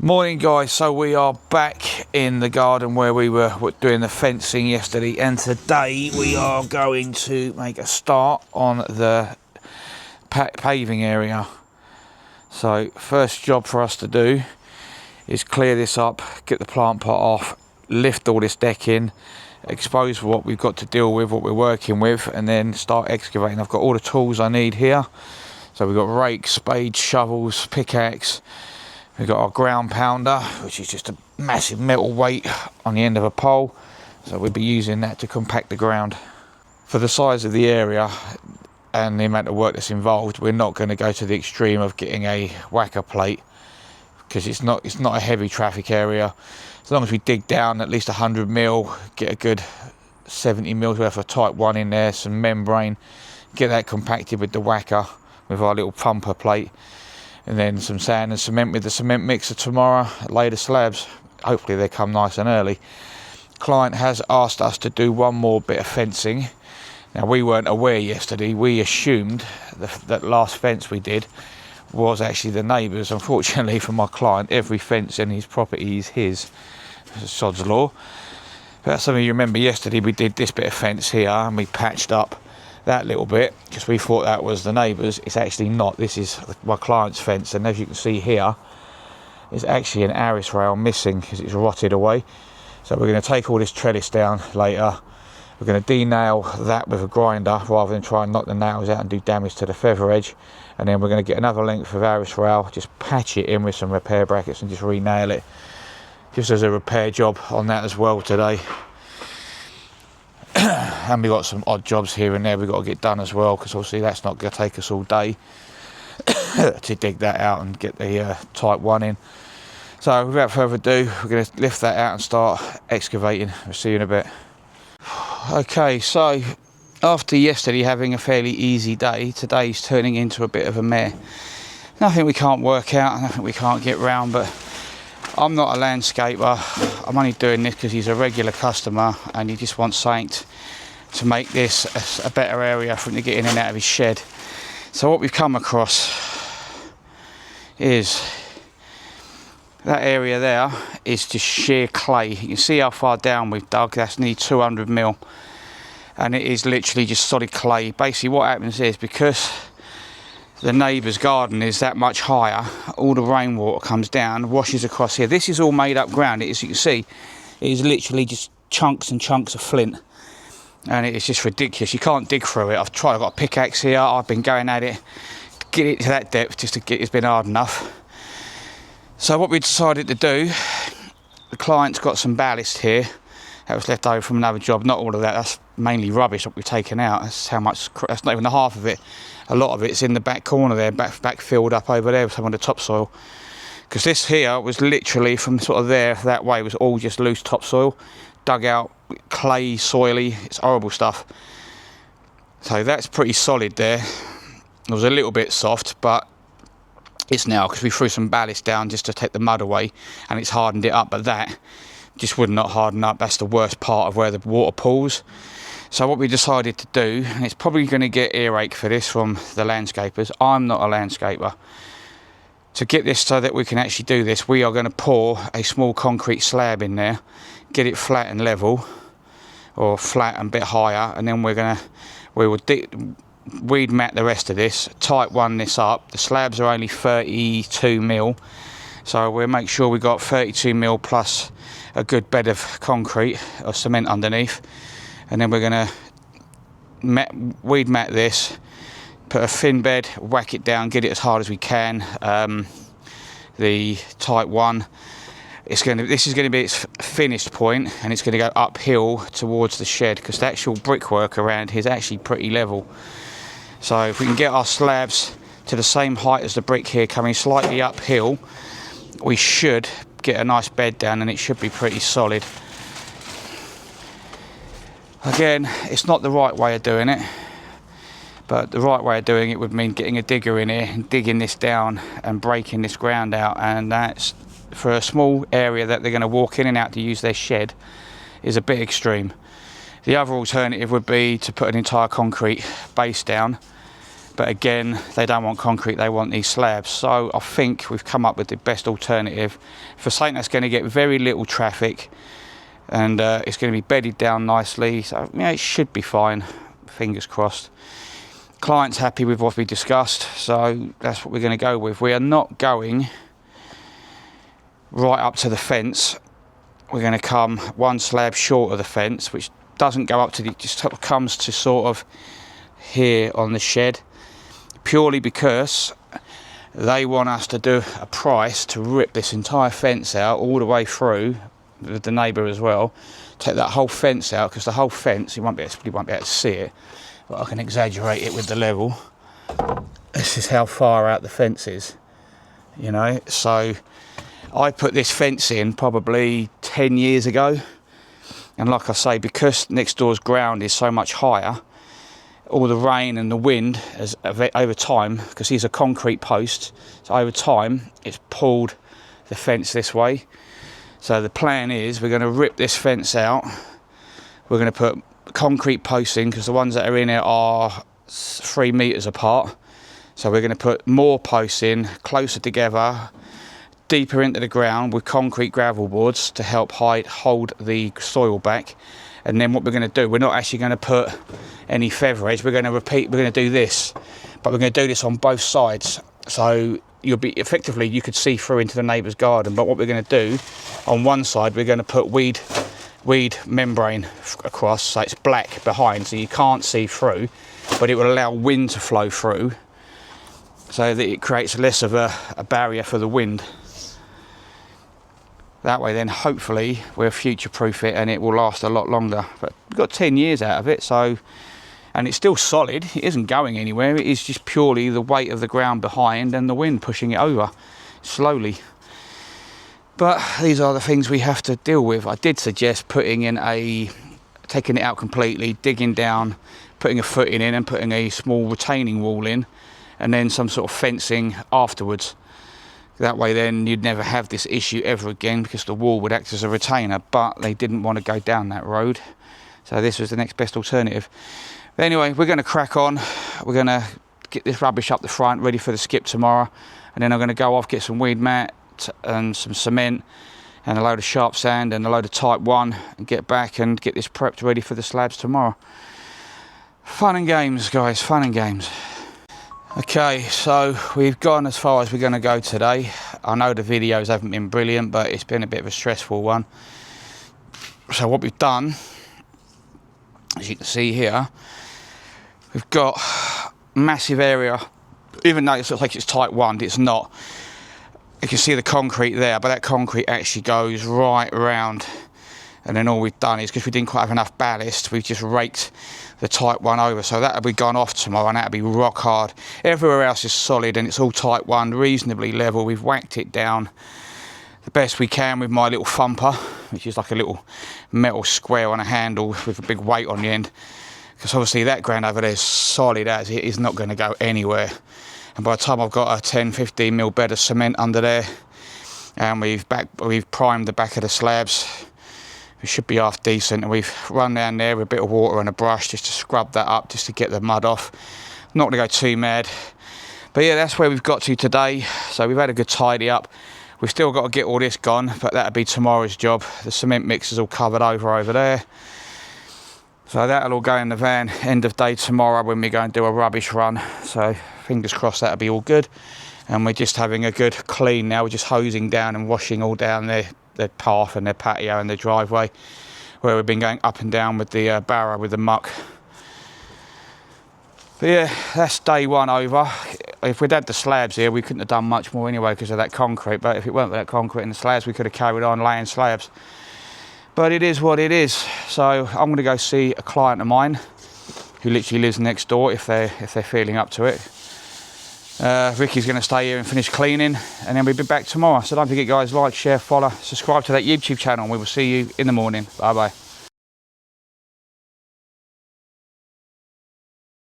Morning guys, so we are back in the garden where we were doing the fencing yesterday, and today we are going to make a start on the paving area. So first job for us to do is clear this up, get the plant pot off, lift all this decking, expose what we've got to deal with, what we're working with, and then start excavating. I've got all the tools I need here. So we've got rakes, spades, shovels, pickaxe. We've got our ground pounder, which is just a massive metal weight on the end of a pole. So we'll be using that to compact the ground. For the size of the area and the amount of work that's involved, we're not going to go to the extreme of getting a whacker plate, because it's not a heavy traffic area. As long as we dig down at least 100 mil, get a good 70 mils worth of type 1 in there, some membrane, get that compacted with the whacker with our little pumper plate, and then some sand and cement with the cement mixer tomorrow, lay the slabs. Hopefully they come nice and early. Client has asked us to do one more bit of fencing. Now we weren't aware yesterday, we assumed that last fence we did was actually the neighbours. Unfortunately for my client, every fence in his property is his. Sod's law. But some of you remember yesterday we did this bit of fence here and we patched up that little bit because we thought that was the neighbours. It's actually not. This is my client's fence, and as you can see here, it's actually an arris rail missing because it's rotted away. So we're going to take all this trellis down later. We're going to de-nail that with a grinder rather than try and knock the nails out and do damage to the feather edge. And then we're going to get another length of arris rail, just patch it in with some repair brackets and just re-nail it. Just as a repair job on that as well today. And we've got some odd jobs here and there we've got to get done as well, because obviously that's not going to take us all day to dig that out and get the type 1 in. So without further ado, we're going to lift that out and start excavating. We'll see you in a bit. Okay, so after yesterday having a fairly easy day, today's turning into a bit of a mare. Nothing we can't work out, nothing we can't get round, but I'm not a landscaper. I'm only doing this because he's a regular customer and he just wants something to make this a better area for him to get in and out of his shed. So what we've come across is that area there is just sheer clay. You can see how far down we've dug. That's nearly 200 mil, and it is literally just solid clay. Basically what happens is, because the neighbour's garden is that much higher, all the rainwater comes down, washes across here. This is all made up ground. As you can see, it is literally just chunks and chunks of flint, and it is just ridiculous. You can't dig through it. I've tried. I've got a pickaxe here. I've been going at it, get it to that depth just to get. It's been hard enough. So what we decided to do, the client's got some ballast here that was left over from another job. Not all of that. That's mainly rubbish that we've taken out. That's how much. That's not even the half of it. A lot of it's in the back corner there, back filled up over there with some of the topsoil. Because this here was literally from sort of there that way was all just loose topsoil, dug out, clay, soily. It's horrible stuff. So that's pretty solid there. It was a little bit soft, but it's now, because we threw some ballast down just to take the mud away, and it's hardened it up. But that just would not harden up. That's the worst part of where the water pools. So what we decided to do, and it's probably going to get earache for this from the landscapers. I'm not a landscaper. To get this so that we can actually do this, we are going to pour a small concrete slab in there, get it flat and level, or flat and a bit higher, and then we will weed mat the rest of this, type 1 this up. The slabs are only 32 mil, so we'll make sure we got 32 mil plus a good bed of concrete or cement underneath. And then we're going to weed mat this, put a thin bed, whack it down, get it as hard as we can. The type 1, this is going to be its finished point, and it's going to go uphill towards the shed, because the actual brickwork around here is actually pretty level. So if we can get our slabs to the same height as the brick here, coming slightly uphill, we should get a nice bed down, and it should be pretty solid. Again, it's not the right way of doing it, but the right way of doing it would mean getting a digger in here and digging this down and breaking this ground out, and that's, for a small area that they're going to walk in and out to use their shed, is a bit extreme. The other alternative would be to put an entire concrete base down But again, they don't want concrete, they want these slabs. So I think we've come up with the best alternative for something that's going to get very little traffic, and it's going to be bedded down nicely. So yeah, it should be fine, fingers crossed. Client's happy with what we discussed, so that's what we're going to go with. We are not going right up to the fence. We're going to come one slab short of the fence, which doesn't go up to the, just comes to sort of here on the shed, purely because they want us to do a price to rip this entire fence out all the way through with the neighbour as well, take that whole fence out, because the whole fence, you won't be able to see it, but I can exaggerate it with the level. This is how far out the fence is, you know. So I put this fence in probably 10 years ago, and like I say, because next door's ground is so much higher, all the rain and the wind has, over time, because these are concrete posts, so over time it's pulled the fence this way. So the plan is we're going to rip this fence out, we're going to put concrete posts in, because the ones that are in it are 3 meters apart. So we're going to put more posts in, closer together, deeper into the ground, with concrete gravel boards to help hold the soil back. And then what we're going to do, we're not actually going to put any feather edge, we're going to do this, but we're going to do this on both sides. So you'll be effectively, you could see through into the neighbour's garden. But what we're going to do on one side, we're going to put weed membrane across, so it's black behind, so you can't see through, but it will allow wind to flow through, so that it creates less of a barrier for the wind. That way then hopefully we'll future-proof it and it will last a lot longer. But we've got 10 years out of it, so, and it's still solid, it isn't going anywhere, it is just purely the weight of the ground behind and the wind pushing it over slowly. But these are the things we have to deal with. I did suggest taking it out completely, digging down, putting a footing in and putting a small retaining wall in, and then some sort of fencing afterwards. That way then you'd never have this issue ever again, because the wall would act as a retainer, but they didn't want to go down that road. So this was the next best alternative. But anyway, we're going to crack on. We're going to get this rubbish up the front, ready for the skip tomorrow. And then I'm going to go off, get some weed mat and some cement and a load of sharp sand and a load of type 1, and get back and get this prepped ready for the slabs tomorrow. Fun and games, guys, fun and games. Okay, so we've gone as far as we're going to go today. I know the videos haven't been brilliant, but it's been a bit of a stressful one. So what we've done, as you can see here, we've got massive area. Even though it looks like it's type 1, it's not. You can see the concrete there, but that concrete actually goes right around. And then all we've done is, because we didn't quite have enough ballast, we've just raked the type 1 over. So that'll be gone off tomorrow, and that'll be rock hard. Everywhere else is solid and it's all type 1, reasonably level. We've whacked it down the best we can with my little thumper, which is like a little metal square on a handle with a big weight on the end. Because obviously that ground over there is solid as it is not going to go anywhere. And by the time I've got a 10-15 mil bed of cement under there, and we've primed the back of the slabs, we should be half decent. And we've run down there with a bit of water and a brush just to scrub that up, just to get the mud off. Not going to go too mad. But yeah, that's where we've got to today. So we've had a good tidy up. We've still got to get all this gone, but that'll be tomorrow's job. The cement mix is all covered over there. So that'll all go in the van end of day tomorrow when we go and do a rubbish run. So fingers crossed that'll be all good. And we're just having a good clean now. We're just hosing down and washing all down their path and their patio and their driveway, where we've been going up and down with the barrow with the muck. But yeah, that's day 1 over. If we'd had the slabs here, we couldn't have done much more anyway because of that concrete. But if it weren't for that concrete and the slabs, we could have carried on laying slabs. But it is what it is. So I'm going to go see a client of mine who literally lives next door if they're feeling up to it. Ricky's going to stay here and finish cleaning, and then we'll be back tomorrow. So don't forget, guys, like, share, follow, subscribe to that YouTube channel, and we will see you in the morning. Bye bye.